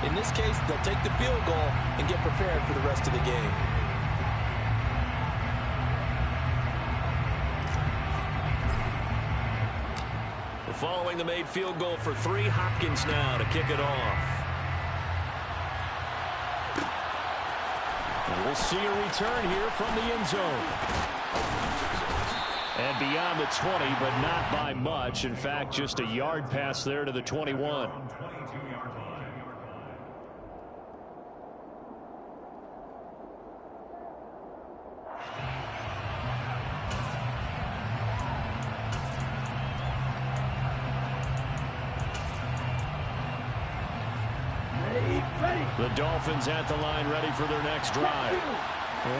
In this case, they'll take the field goal and get prepared for the rest of the game. Following the made field goal for 3, Hopkins now to kick it off. And we'll see a return here from the end zone. And beyond the 20, but not by much. In fact, just a yard pass there to the 21. The Dolphins at the line, ready for their next drive.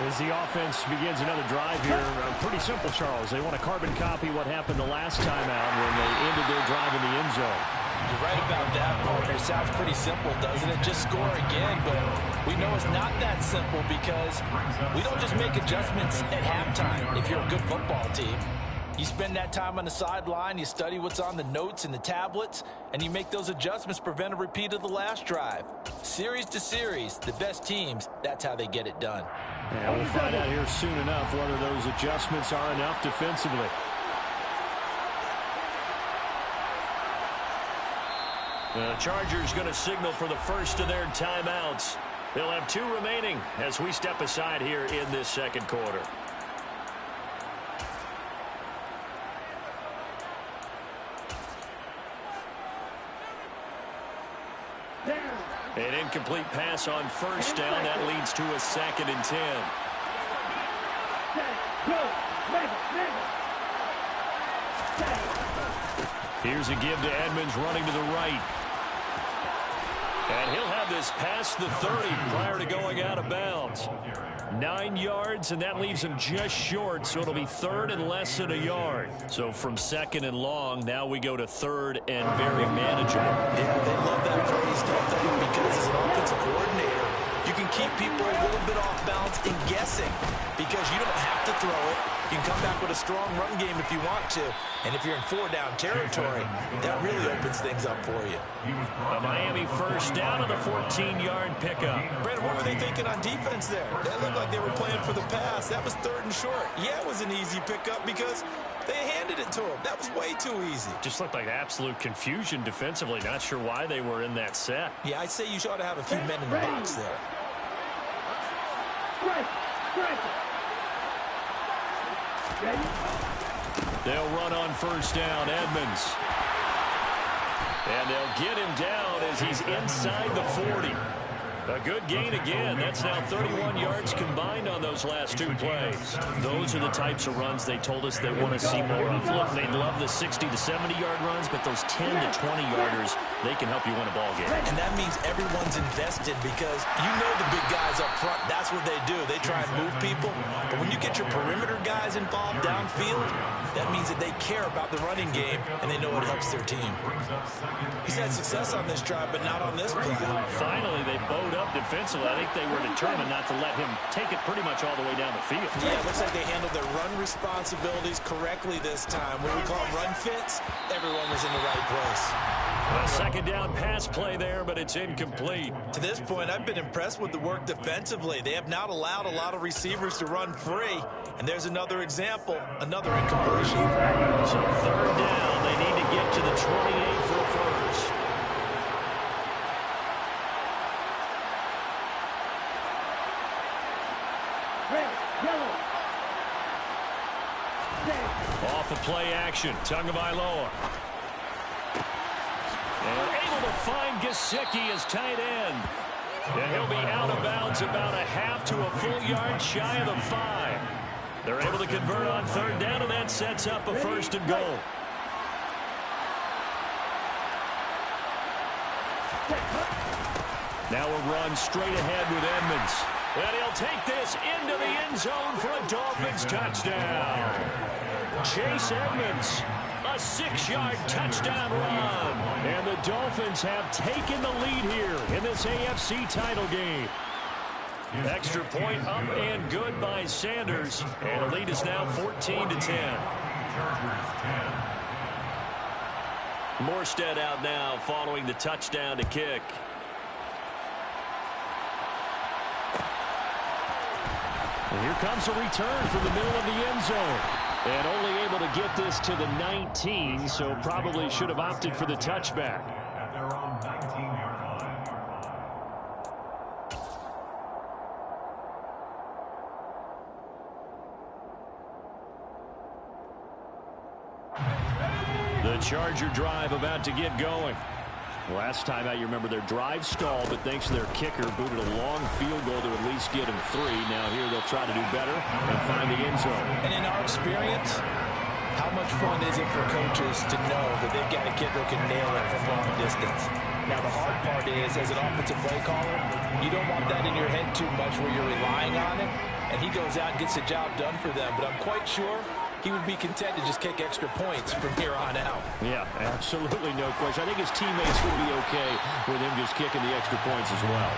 As the offense begins another drive here, pretty simple, Charles. They want to carbon copy what happened the last time out when they ended their drive in the end zone. You're right about that, partner. It sounds pretty simple, doesn't it? Just score again, but we know it's not that simple because we don't just make adjustments at halftime if you're a good football team. You spend that time on the sideline, you study what's on the notes and the tablets, and you make those adjustments to prevent a repeat of the last drive. Series to series, the best teams, that's how they get it done. Yeah, we'll find out here soon enough whether those adjustments are enough defensively. The Chargers going to signal for the first of their timeouts. They'll have 2 remaining as we step aside here in this second quarter. An incomplete pass on first down. That leads to a 2nd and 10. Here's a give to Edmonds running to the right. And he'll have this past the 30 prior to going out of bounds. 9 yards, and that leaves him just short, so it'll be 3rd and less than a yard. So from 2nd and long, now we go to 3rd and very manageable. Yeah, they love that phrase, don't they? Because as an offensive coordinator, you can keep people a little bit off balance and guessing because you don't have to throw it. You can come back with a strong run game if you want to. And if you're in 4-down territory, that really opens things up for you. A Miami first down on the 14-yard pickup. Brandon, what were they thinking on defense there? They looked like they were playing for the pass. That was 3rd and short. Yeah, it was an easy pickup because they handed it to him. That was way too easy. Just looked like absolute confusion defensively. Not sure why they were in that set. Yeah, I'd say you ought to have a few men in the box there. They'll run on first down, Edmonds. And they'll get him down as he's inside the 40. A good gain again. That's now 31 yards combined on those last 2 plays. Those are the types of runs they told us they want to see more of. Look, they love the 60 to 70-yard runs, but those 10 to 20-yarders, they can help you win a ball game. And that means everyone's invested because you know the big guys up front, that's what they do. They try and move people. But when you get your perimeter guys involved downfield, that means that they care about the running game and they know it helps their team. He's had success on this drive, but not on this play. Finally, they bowed up defensively. I think they were determined not to let him take it pretty much all the way down the field. Yeah, it looks like they handled their run responsibilities correctly this time. What we call run fits, everyone was in the right place. A 2nd down pass play there, but it's incomplete. To this point, I've been impressed with the work defensively. They have not allowed a lot of receivers to run free. And there's another example, another incompletion. So 3rd down, they need to get to the 28 for a first. Off the play action, Tagovailoa. And able to find Gesicki as tight end. And he'll be out of bounds about a half to a full yard shy of the 5. They're able to convert on 3rd down, and that sets up a 1st and goal. Now a run straight ahead with Edmonds. And he'll take this into the end zone for a Dolphins touchdown. Chase Edmonds, a 6-yard touchdown run. And the Dolphins have taken the lead here in this AFC title game. Extra point up and good by Sanders. And the lead is now 14-10. Morstead out now following the touchdown to kick. And here comes a return from the middle of the end zone. And only able to get this to the 19, so probably should have opted for the touchback. At their own 19-yard line. The Charger drive about to get going. Last time out, you remember their drive stalled, but thanks to their kicker, booted a long field goal to at least get them 3. Now here they'll try to do better and find the end zone. And in our experience, how much fun is it for coaches to know that they've got a kicker who can nail it from long distance? Now, the hard part is, as an offensive play caller, you don't want that in your head too much where you're relying on it, and he goes out and gets the job done for them. But I'm quite sure he would be content to just kick extra points from here on out. Yeah, absolutely no question. I think his teammates would be okay with him just kicking the extra points as well.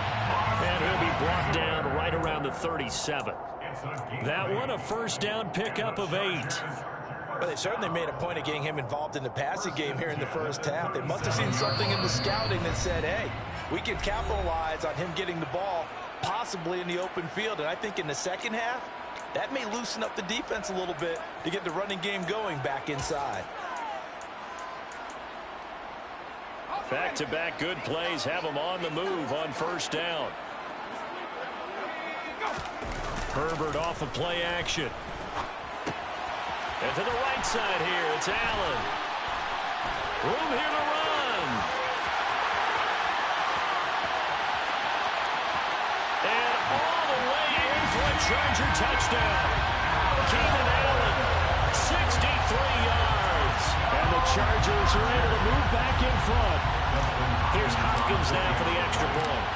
And he'll be brought down right around the 37. That one, a first down pickup of 8. Well, they certainly made a point of getting him involved in the passing game here in the first half. They must have seen something in the scouting that said, hey, we can capitalize on him getting the ball possibly in the open field. And I think in the second half, that may loosen up the defense a little bit to get the running game going back inside. Back-to-back good plays have them on the move on first down. Herbert off of play action. And to the right side here, it's Allen. Room here to run. And all the way in for a Charger touchdown. Keenan Allen, 63 yards. And the Chargers are able to move back in front. Here's Hopkins now for the extra point.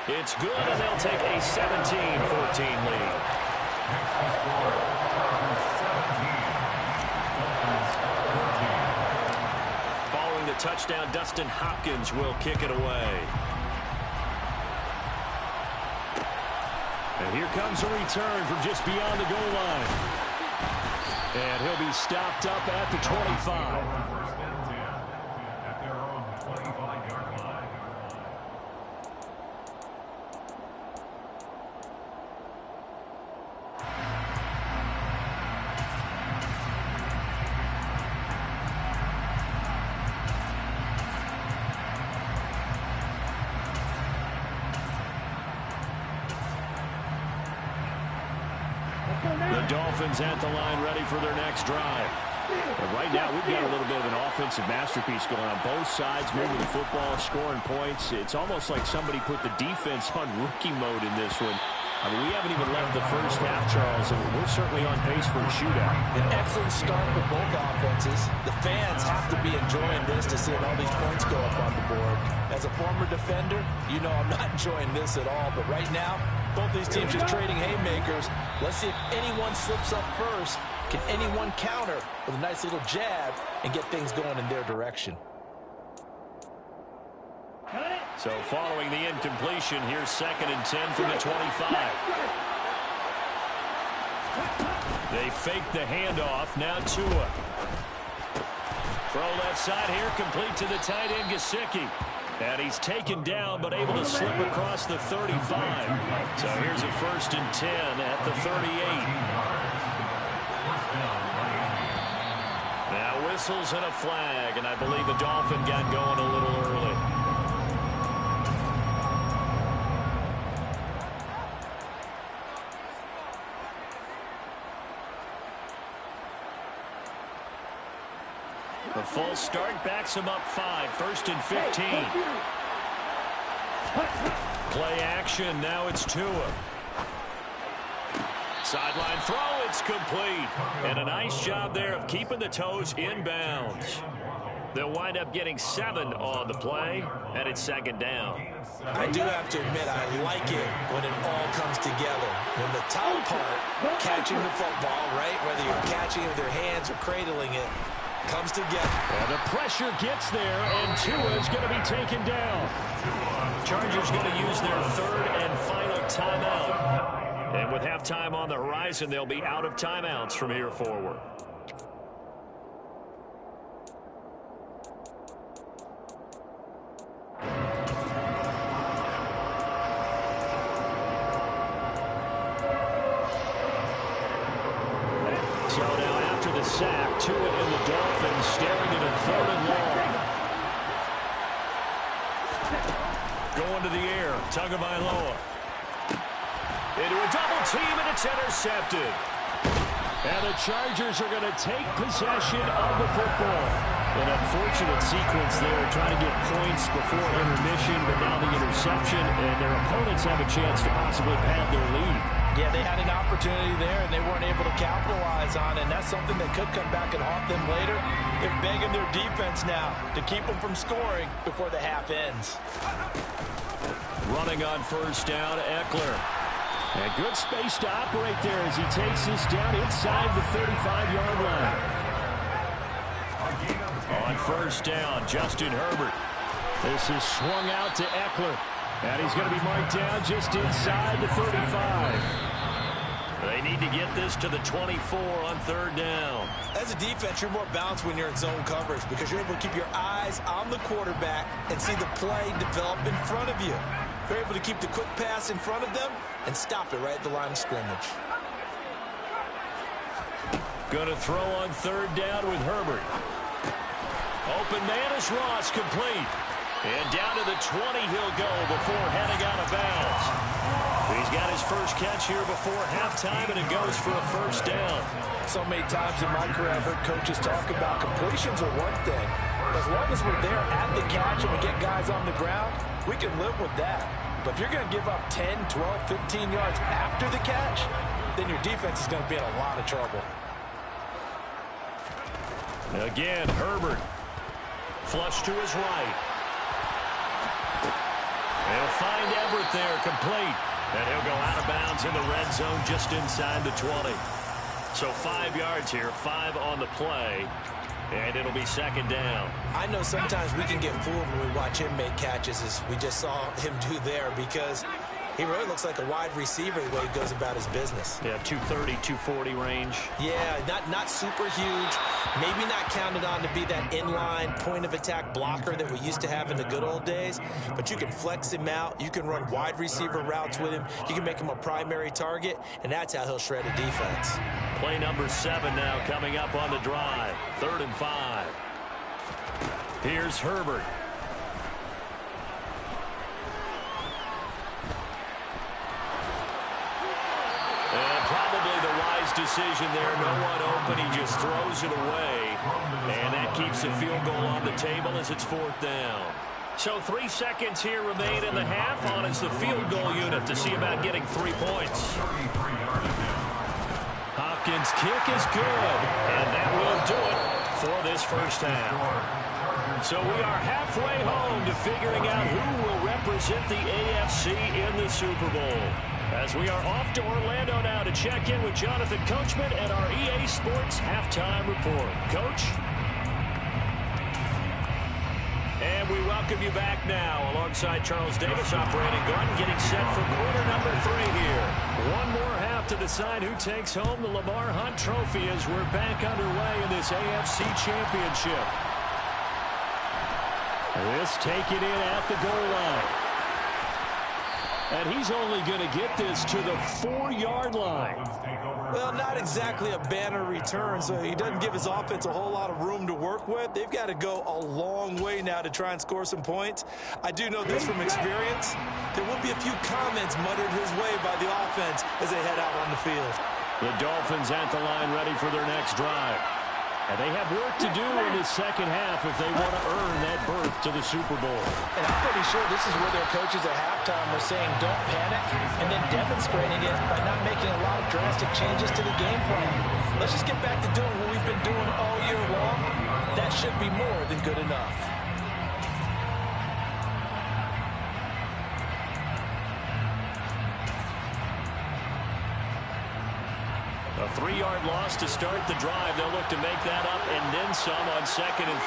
It's good, and they'll take a 17-14 lead. Following the touchdown, Dustin Hopkins will kick it away. And here comes a return from just beyond the goal line. And he'll be stopped up at the 25. The Dolphins at the line ready for their next drive. And right now, we've got a little bit of an offensive masterpiece going on. Both sides moving the football, scoring points. It's almost like somebody put the defense on rookie mode in this one. I mean, we haven't even left the first half, Charles, and we're certainly on pace for a shootout. An excellent start for both offenses. The fans have to be enjoying this to see all these points go up on the board. As a former defender, you know I'm not enjoying this at all. But right now, both these teams just trading haymakers. Let's see if anyone slips up first. Can anyone counter with a nice little jab and get things going in their direction? So following the incompletion, here's 2nd and 10 from the 25. They fake the handoff. Now Tua. Throw left side here, complete to the tight end, Gesicki. And he's taken down, but able to slip across the 35. So here's a 1st and 10 at the 38. Now whistles and a flag, and I believe the Dolphin got going a little early. The full start backs him up 5. 1st and 15. Play action. Now it's Tua. Sideline throw. It's complete. And a nice job there of keeping the toes inbounds. They'll wind up getting 7 on the play, and it's 2nd down. I do have to admit, I like it when it all comes together. When the top part, catching the football, right, whether you're catching it with your hands or cradling it, comes together. And the pressure gets there, and Tua's going to be taken down. Chargers going to use their 3rd and final timeout. And with halftime on the horizon, they'll be out of timeouts from here forward. staring at a 3rd and long. Going to the air, Tagovailoa. Into a double team, and it's intercepted. And the Chargers are going to take possession of the football. An unfortunate sequence there, trying to get points before intermission, but now the interception, and their opponents have a chance to possibly pad their lead. Yeah, they had an opportunity there, and they weren't able to capitalize on it, and that's something that could come back and haunt them later. They're begging their defense now to keep them from scoring before the half ends. Running on 1st down, Eckler. And good space to operate there as he takes this down inside the 35-yard line. On 1st down, Justin Herbert. This is swung out to Eckler. And he's going to be marked down just inside the 35. They need to get this to the 24 on 3rd down. As a defense, you're more balanced when you're in zone coverage because you're able to keep your eyes on the quarterback and see the play develop in front of you. You're able to keep the quick pass in front of them and stop it right at the line of scrimmage. Going to throw on 3rd down with Herbert. Open man is Ross, complete. And down to the 20 he'll go before heading out of bounds. He's got his first catch here before halftime, and it goes for a 1st down. So many times in my career I've heard coaches talk about completions are one thing. As long as we're there at the catch and we get guys on the ground, we can live with that. But if you're going to give up 10, 12, 15 yards after the catch, then your defense is going to be in a lot of trouble. Again, Herbert. Flush to his right. They'll find Everett there, complete. And he'll go out of bounds in the red zone just inside the 20. So 5 yards here, 5 on the play. And it'll be 2nd down. I know sometimes we can get fooled when we watch him make catches, as we just saw him do there, because he really looks like a wide receiver the way he goes about his business. Yeah, 230, 240 range. Yeah, not super huge. Maybe not counted on to be that inline point-of-attack blocker that we used to have in the good old days. But you can flex him out. You can run wide receiver routes with him. You can make him a primary target, and that's how he'll shred a defense. Play number 7 now coming up on the drive. 3rd and 5. Here's Herbert. And probably the wise decision there. No one open. He just throws it away. And that keeps the field goal on the table as it's 4th down. So 3 seconds here remain in the half on as the field goal unit to see about getting 3 points. Hopkins' kick is good. And that will do it for this 1st half. So we are halfway home to figuring out who will represent the AFC in the Super Bowl. As we are off to Orlando now to check in with Jonathan Coachman and our EA Sports Halftime Report. Coach? And we welcome you back now alongside Charles Davis operating gun, getting set for quarter number 3 here. One more half to decide who takes home the Lamar Hunt Trophy as we're back underway in this AFC Championship. This taken in at the goal line. And he's only going to get this to the 4-yard line. Well, not exactly a banner return, so he doesn't give his offense a whole lot of room to work with. They've got to go a long way now to try and score some points. I do know this from experience. There will be a few comments muttered his way by the offense as they head out on the field. The Dolphins at the line ready for their next drive. And they have work to do in this 2nd half if they want to earn that berth to the Super Bowl. And I'm pretty sure this is where their coaches at halftime were saying don't panic and then demonstrating it by not making a lot of drastic changes to the game plan. Let's just get back to doing what we've been doing all year long. That should be more than good enough. A 3-yard loss to start the drive. They'll look to make that up and then some on 2nd and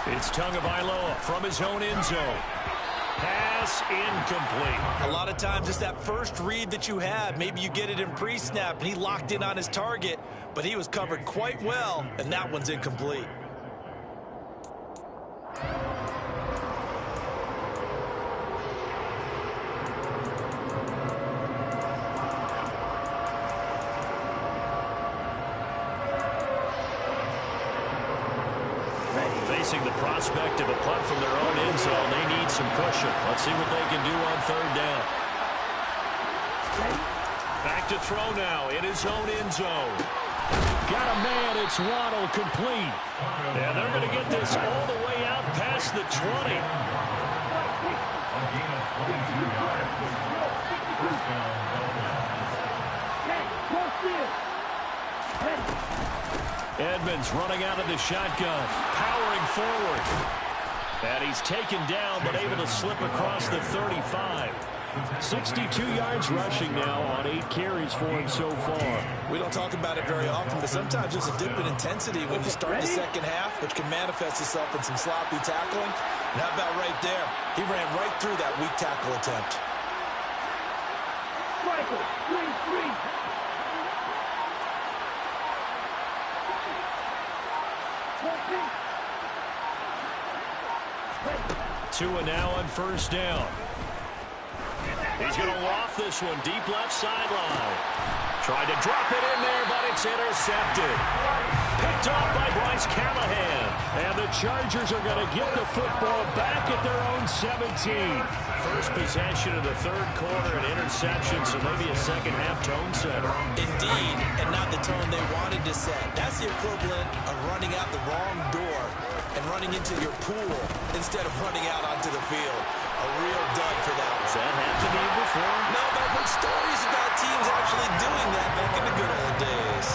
13. It's Tagovailoa from his own end zone. Pass incomplete. A lot of times it's that first read that you have. Maybe you get it in pre-snap and he locked in on his target, but he was covered quite well, and that one's incomplete. facing the prospect of a punt from their own end zone. They need some pushing. Let's see what they can do on third down. Back to throw now in his own end zone. Got a man. It's Waddle, complete. And they're going to get this all the way out past the 20. Edmonds running out of the shotgun, powering forward. And he's taken down, but able to slip across the 35. 62 yards rushing now on 8 carries for him so far. We don't talk about it very often, but sometimes there's a dip in intensity when you start the second half, which can manifest itself in some sloppy tackling. And how about right there? He ran right through that weak tackle attempt. Tua now on first down. He's going to loft this one deep left sideline. Tried to drop it in there, but it's intercepted. Picked off by Bryce Callahan. And the Chargers are going to get the football back at their own 17. First possession of the third quarter, an interception, so maybe a second half tone setter. Indeed, and not the tone they wanted to set. That's the equivalent of running out the wrong door and running into your pool instead of running out onto the field. A real dud for that one. Has that happened to you before? No, but I've heard stories about teams actually doing that back in the good old days.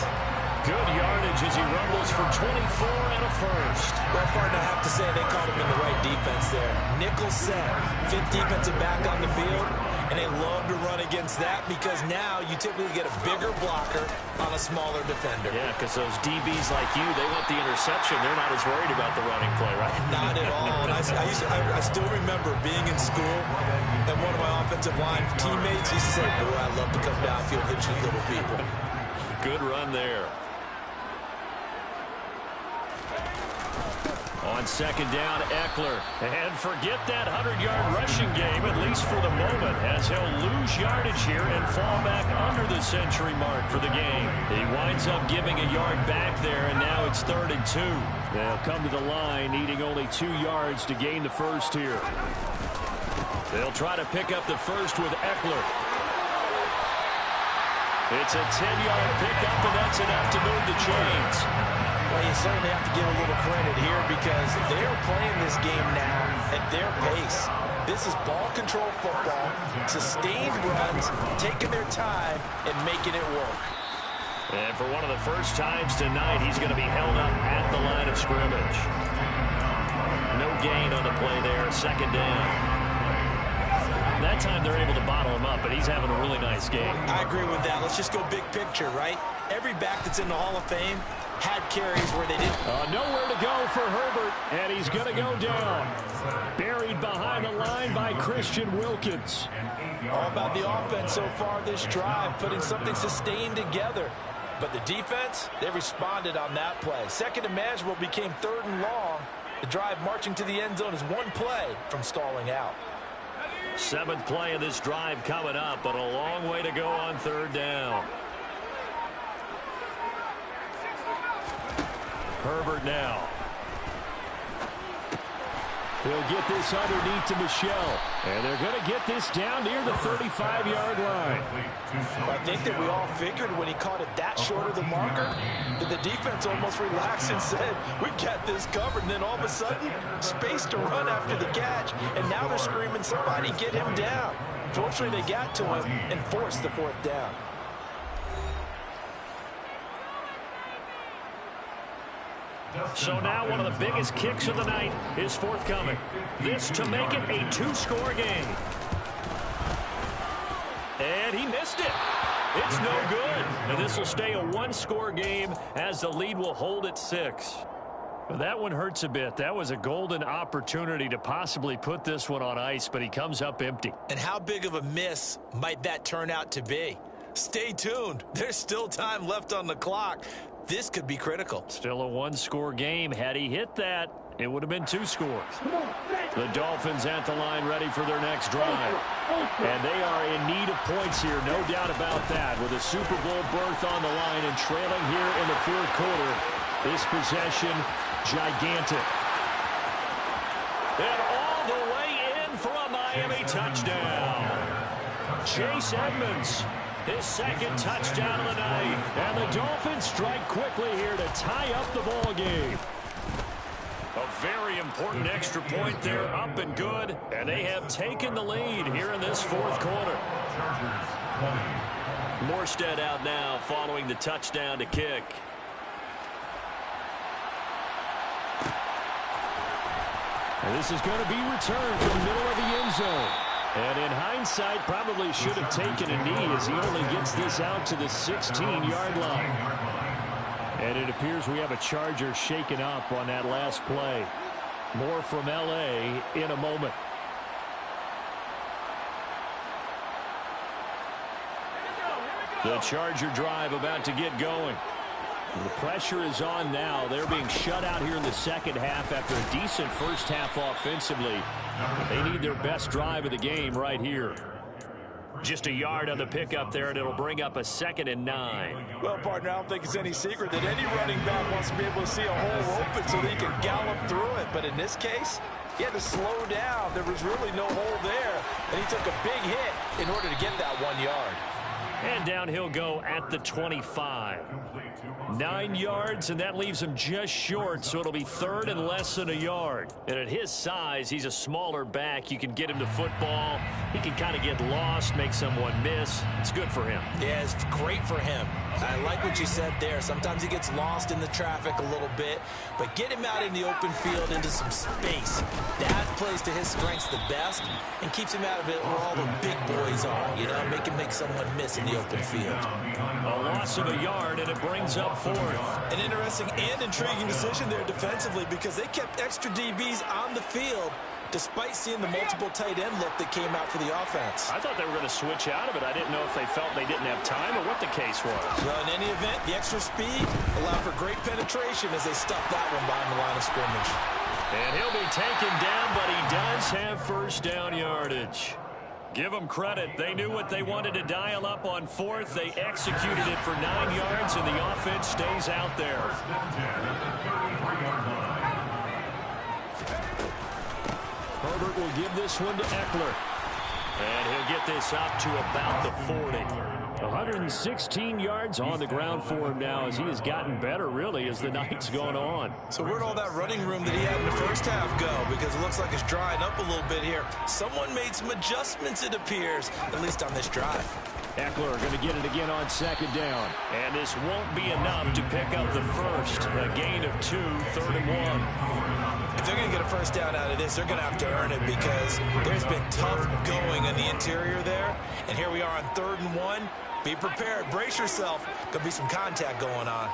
Good yardage as he rumbles for 24 and a first. Well, partner, I have to say they caught him in the right defense there. Nickel set, 5th defensive back on the field, and they love to run against that because now you typically get a bigger blocker on a smaller defender. Yeah, because those DBs like you, they want the interception. They're not as worried about the running play, right? Not at all. And I still remember being in school, and one of my offensive line teammates used to say, boy, I love to come downfield and hit you little people. Good run there. On second down, Eckler. And forget that 100-yard rushing game, at least for the moment, as he'll lose yardage here and fall back under the century mark for the game. He winds up giving a yard back there, and now it's 3rd and 2. They'll come to the line, needing only 2 yards to gain the first here. They'll try to pick up the first with Eckler. It's a 10-yard pickup, and that's enough to move the chains. Well, you certainly have to give a little credit here because they are playing this game now at their pace. This is ball control football, sustained runs, taking their time, and making it work. And for one of the first times tonight, he's going to be held up at the line of scrimmage. No gain on the play there, second down. That time they're able to bottle him up, but he's having a really nice game. I agree with that. Let's just go big picture, right? Every back that's in the Hall of Fame had carries where they didn't. Nowhere to go for Herbert, and he's going to go down. Buried behind the line by Christian Wilkins. All about the offense so far this drive, putting something sustained together. But the defense, they responded on that play. Second and manageable became 3rd and long. The drive marching to the end zone is one play from stalling out. 7th play of this drive coming up, but a long way to go on 3rd down. Herbert now. He'll get this underneath to Michelle. And they're going to get this down near the 35-yard line. I think that we all figured when he caught it that short of the marker that the defense almost relaxed and said, we got this covered. And then all of a sudden, space to run after the catch. And now they're screaming, somebody get him down. Fortunately, they got to him and forced the 4th down. So now one of the biggest kicks of the night is forthcoming. This to make it a 2-score game. And he missed it. It's no good. And this will stay a 1-score game as the lead will hold at 6. Well, that one hurts a bit. That was a golden opportunity to possibly put this one on ice, but he comes up empty. And how big of a miss might that turn out to be? Stay tuned. There's still time left on the clock. This could be critical. Still a 1-score game. Had he hit that, it would have been 2 scores. The Dolphins at the line ready for their next drive. And they are in need of points here, no doubt about that. With a Super Bowl berth on the line and trailing here in the 4th quarter. This possession, gigantic. And all the way in for a Miami touchdown. Chase Edmonds, his second touchdown of the night. And the Dolphins strike quickly here to tie up the ball game. A very important extra point there, up and good. And they have taken the lead here in this fourth quarter. Morstead out now following the touchdown to kick. And this is going to be returned from the middle of the end zone. And in hindsight, probably should have taken a knee as he only gets this out to the 16-yard line. And it appears we have a Charger shaken up on that last play. More from L.A. in a moment. The Charger drive about to get going. The pressure is on now. They're being shut out here in the second half after a decent first half offensively. They need their best drive of the game right here. Just a yard on the pickup there, and it'll bring up a 2nd and 9. Well, partner, I don't think it's any secret that any running back wants to be able to see a hole open so that he can gallop through it. But in this case, he had to slow down. There was really no hole there, and he took a big hit in order to get that 1 yard. And down he'll go at the 25. 9 yards, and that leaves him just short, so it'll be 3rd and less than a yard. And at his size, he's a smaller back. You can get him to football. He can kind of get lost, make someone miss. It's good for him. Yeah, it's great for him. I like what you said there. Sometimes he gets lost in the traffic a little bit, but get him out in the open field into some space. That plays to his strengths the best and keeps him out of it where all the big boys are, you know, make him make someone miss in the open field. A loss of a yard, and it brings up 4th. An interesting and intriguing decision there defensively because they kept extra DBs on the field despite seeing the multiple tight end look that came out for the offense. I thought they were going to switch out of it. I didn't know if they felt they didn't have time or what the case was. Well, in any event, the extra speed allowed for great penetration as they stuffed that one behind the line of scrimmage. And he'll be taken down, but he does have first down yardage. Give them credit. They knew what they wanted to dial up on 4th. They executed it for 9 yards, and the offense stays out there. Herbert will give this one to Eckler. And he'll get this up to about the 40. 116 yards on the ground for him now as he has gotten better, really, as the night's gone on. So where'd all that running room that he had in the first half go? Because it looks like it's drying up a little bit here. Someone made some adjustments, it appears, at least on this drive. Eckler going to get it again on 2nd down. And this won't be enough to pick up the first. A gain of 2, 3rd and 1. If they're going to get a first down out of this, they're going to have to earn it because there's been tough going in the interior there. And here we are on 3rd and 1. Be prepared. Brace yourself. Could be some contact going on.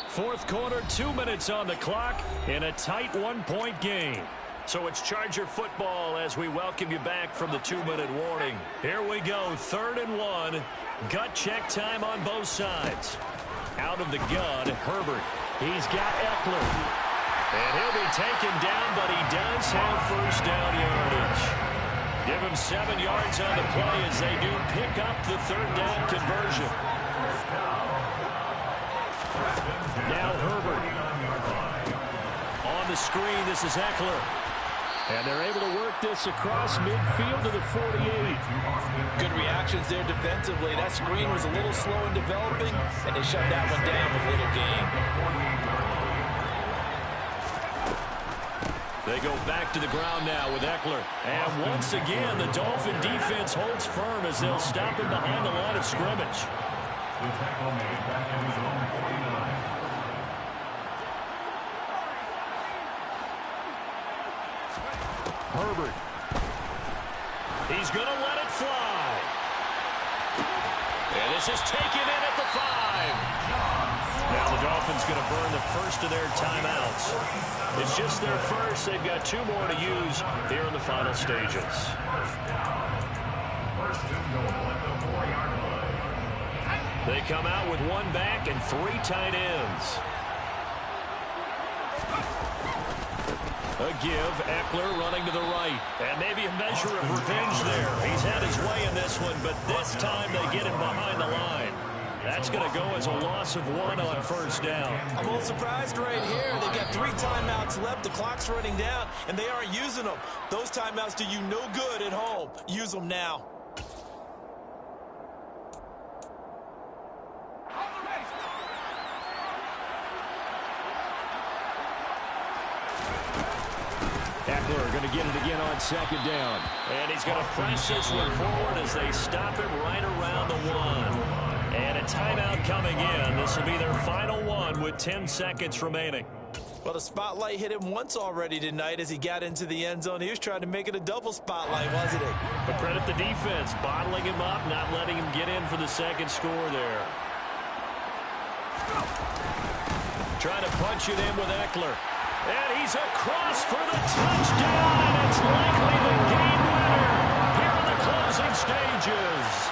Fourth quarter, 2 minutes on the clock in a tight 1-point game. So it's Charger football as we welcome you back from the 2-minute warning. Here we go, 3rd and 1. Gut check time on both sides. Out of the gun, Herbert. He's got Eckler. And he'll be taken down, but he does have first down yardage. Give him 7 yards on the play as they do pick up the 3rd down conversion. Now Herbert. On the screen, this is Eckler. And they're able to work this across midfield to the 48. Good reactions there defensively. That screen was a little slow in developing, and they shut that one down with little gain. They go back to the ground now with Eckler. And once again, the Dolphin defense holds firm as they'll stop him behind the line of scrimmage. The tackle made back in his own 49. Herbert. He's going to let it fly. And this is taken in at the 5. Now the Dolphins going to burn the first of their timeouts. It's just their first. They've got 2 more to use here in the final stages. They come out with 1 back and 3 tight ends. A give, Eckler running to the right. And maybe a measure of revenge there. He's had his way in this one, but this time they get him behind the line. That's going to go as a loss of 1 on first down. I'm a little surprised right here. They've got 3 timeouts left. The clock's running down, and they aren't using them. Those timeouts do you no good at home. Use them now. Eckler going to get it again on second down. And he's going to press this one forward as they stop him right around the 1. And a timeout coming in. This will be their final one with 10 seconds remaining. Well, the spotlight hit him once already tonight as he got into the end zone. He was trying to make it a double spotlight, wasn't he? But credit the defense, bottling him up, not letting him get in for the second score there. Trying to punch it in with Eckler. And he's across for the touchdown, and it's likely the game winner here in the closing stages.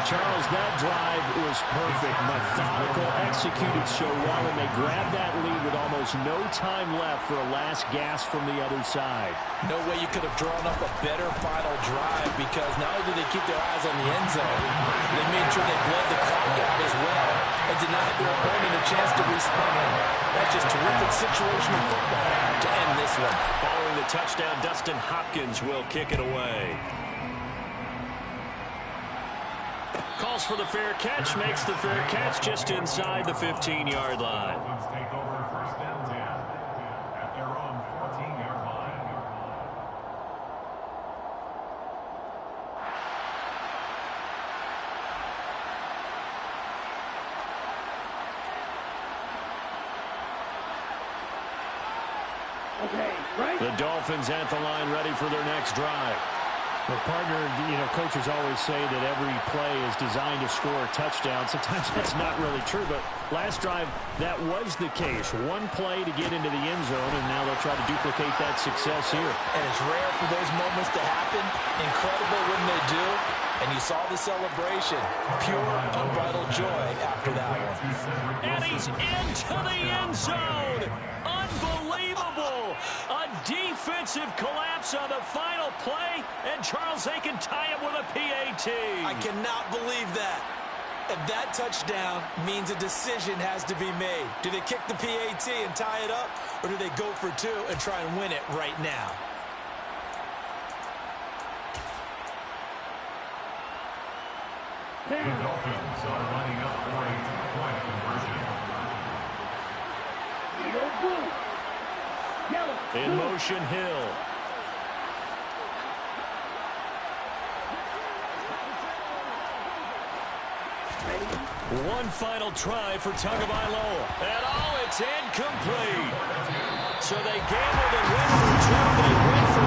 Charles, that drive was perfect. Methodical, executed so well, and they grabbed that lead with almost no time left for a last gasp from the other side. No way you could have drawn up a better final drive, because not only did they keep their eyes on the end zone, they made sure they bled the clock out as well and denied their opponent a chance to respond. That's just terrific situational football to end this one. Following the touchdown, Dustin Hopkins will kick it away. Calls for the fair catch, makes the fair catch just inside the 15-yard line. Dolphins take over first and 10 at their own 14-yard line. The Dolphins at the line, ready for their next drive. Well, partner, coaches always say that every play is designed to score a touchdown. Sometimes that's not really true, but last drive, that was the case. One play to get into the end zone, and now they'll try to duplicate that success here. And it's rare for those moments to happen. Incredible when they do. And you saw the celebration. Pure, unbridled joy after that one. And he's into the end zone. Unbelievable. A defensive collapse on the final play, and Charles, they can tie him with a PAT. I cannot believe that. And that touchdown means a decision has to be made. Do they kick the PAT and tie it up, or do they go for 2 and try and win it right now? The Dolphins are lining up for a 2-point conversion. In motion, Hill. One final try for Tagovailoa. And it's incomplete. So they gambled and went for 2. They went for